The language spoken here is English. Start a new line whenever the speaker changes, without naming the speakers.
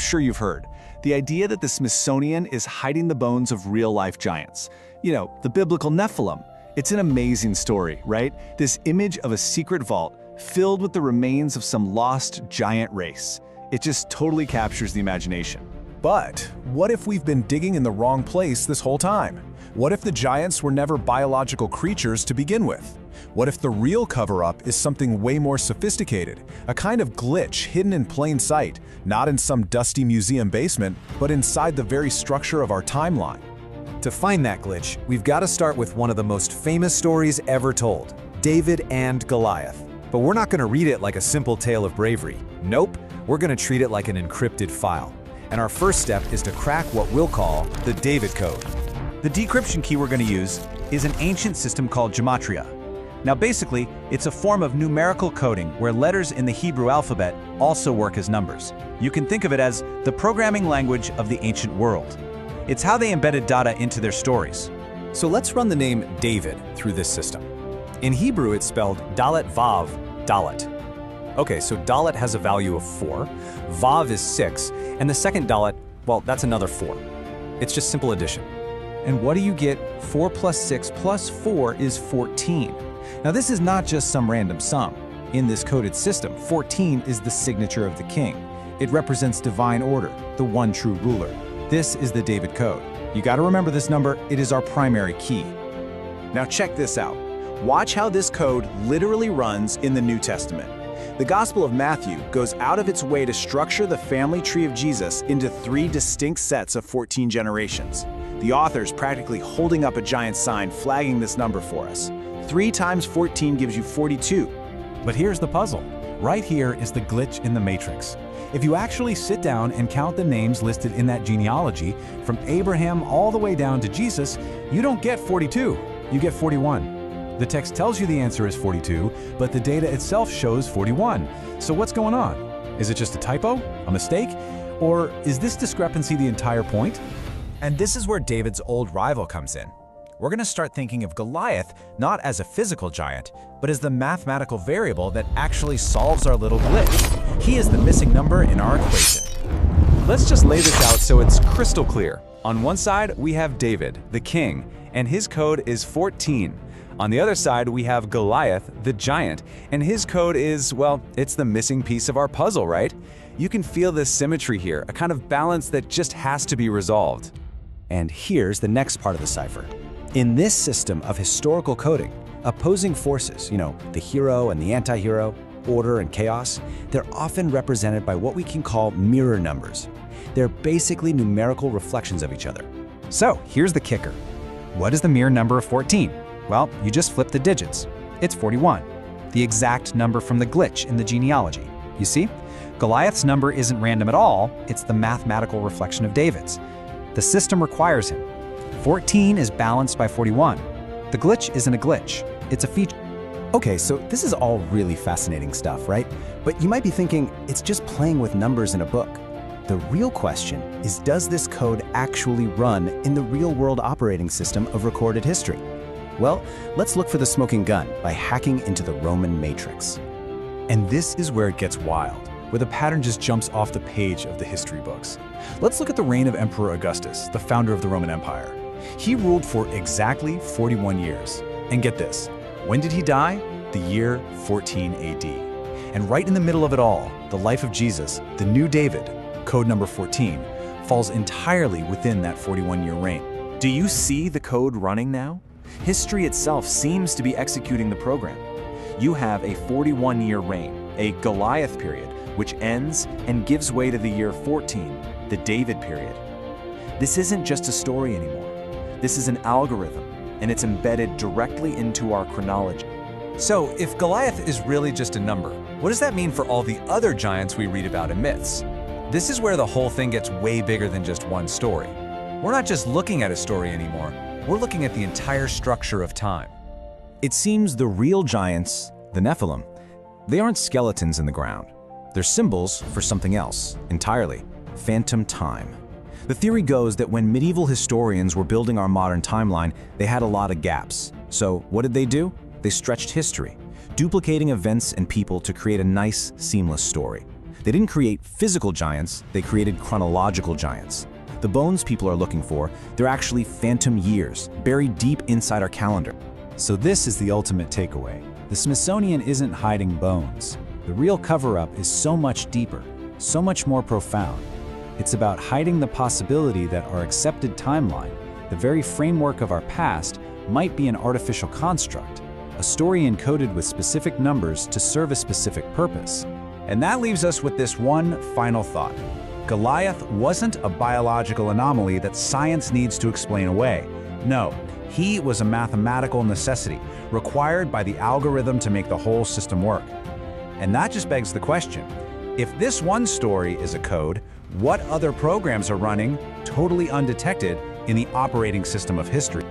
sure you've heard. The idea that the Smithsonian is hiding the bones of real-life giants. You know, the biblical Nephilim. It's an amazing story, right? This image of a secret vault filled with the remains of some lost giant race. It just totally captures the imagination.
But what if we've been digging in the wrong place this whole time? What if the giants were never biological creatures to begin with? What if the real cover-up is something way more sophisticated, a kind of glitch hidden in plain sight, not in some dusty museum basement, but inside the very structure of our timeline?
To find that glitch, we've got to start with one of the most famous stories ever told, David and Goliath. But we're not going to read it like a simple tale of bravery. Nope, we're going to treat it like an encrypted file. And our first step is to crack what we'll call the David code.
The decryption key we're going to use is an ancient system called Gematria. Now basically, it's a form of numerical coding where letters in the Hebrew alphabet also work as numbers. You can think of it as the programming language of the ancient world. It's how they embedded data into their stories.
So let's run the name David through this system. In Hebrew, it's spelled Dalet Vav, Dalet. Okay, so Dalet has a value of 4, Vav is 6, and the second Dalet, well, that's another 4. It's just simple addition.
And what do you get? 4 plus 6 plus 4 is 14. Now this is not just some random sum. In this coded system, 14 is the signature of the king. It represents divine order, the one true ruler. This is the David code. You got to remember this number, it is our primary key. Now check this out. Watch how this code literally runs in the New Testament. The Gospel of Matthew goes out of its way to structure the family tree of Jesus into 3 distinct sets of 14 generations. The author's practically holding up a giant sign flagging this number for us. 3 times 14 gives you 42.
But here's the puzzle. Right here is the glitch in the matrix. If you actually sit down and count the names listed in that genealogy, from Abraham all the way down to Jesus, you don't get 42, you get 41. The text tells you the answer is 42, but the data itself shows 41. So what's going on? Is it just a typo? A mistake? Or is this discrepancy the entire point?
And this is where David's old rival comes in. We're going to start thinking of Goliath not as a physical giant, but as the mathematical variable that actually solves our little glitch. He is the missing number in our equation.
Let's just lay this out so it's crystal clear. On one side, we have David, the king, and his code is 14. On the other side, we have Goliath, the giant, and his code is, well, it's the missing piece of our puzzle, right? You can feel this symmetry here, a kind of balance that just has to be resolved.
And here's the next part of the cipher. In this system of historical coding, opposing forces, the hero and the anti-hero, order and chaos, they're often represented by what we can call mirror numbers. They're basically numerical reflections of each other.
So here's the kicker. What is the mirror number of 14? Well, you just flip the digits. It's 41, the exact number from the glitch in the genealogy. You see? Goliath's number isn't random at all, it's the mathematical reflection of David's. The system requires him. 14 is balanced by 41. The glitch isn't a glitch, it's a feature.
Okay, so this is all really fascinating stuff, right? But you might be thinking, it's just playing with numbers in a book. The real question is, does this code actually run in the real-world operating system of recorded history? Well, let's look for the smoking gun by hacking into the Roman matrix.
And this is where it gets wild, where the pattern just jumps off the page of the history books. Let's look at the reign of Emperor Augustus, the founder of the Roman Empire. He ruled for exactly 41 years. And get this, when did he die? The year 14 AD. And right in the middle of it all, the life of Jesus, the new David, code number 14, falls entirely within that 41-year reign.
Do you see the code running now? History itself seems to be executing the program. You have a 41-year reign, a Goliath period, which ends and gives way to the year 14, the David period. This isn't just a story anymore. This is an algorithm, and it's embedded directly into our chronology.
So, if Goliath is really just a number, what does that mean for all the other giants we read about in myths? This is where the whole thing gets way bigger than just one story. We're not just looking at a story anymore, we're looking at the entire structure of time.
It seems the real giants, the Nephilim, they aren't skeletons in the ground. They're symbols for something else entirely, phantom time. The theory goes that when medieval historians were building our modern timeline, they had a lot of gaps. So what did they do? They stretched history, duplicating events and people to create a nice, seamless story.
They didn't create physical giants, they created chronological giants. The bones people are looking for, they're actually phantom years, buried deep inside our calendar.
So this is the ultimate takeaway. The Smithsonian isn't hiding bones. The real cover-up is so much deeper, so much more profound. It's about hiding the possibility that our accepted timeline, the very framework of our past, might be an artificial construct, a story encoded with specific numbers to serve a specific purpose. And that leaves us with this one final thought. Goliath wasn't a biological anomaly that science needs to explain away. No, he was a mathematical necessity, required by the algorithm to make the whole system work. And that just begs the question, if this one story is a code, what other programs are running totally undetected in the operating system of history?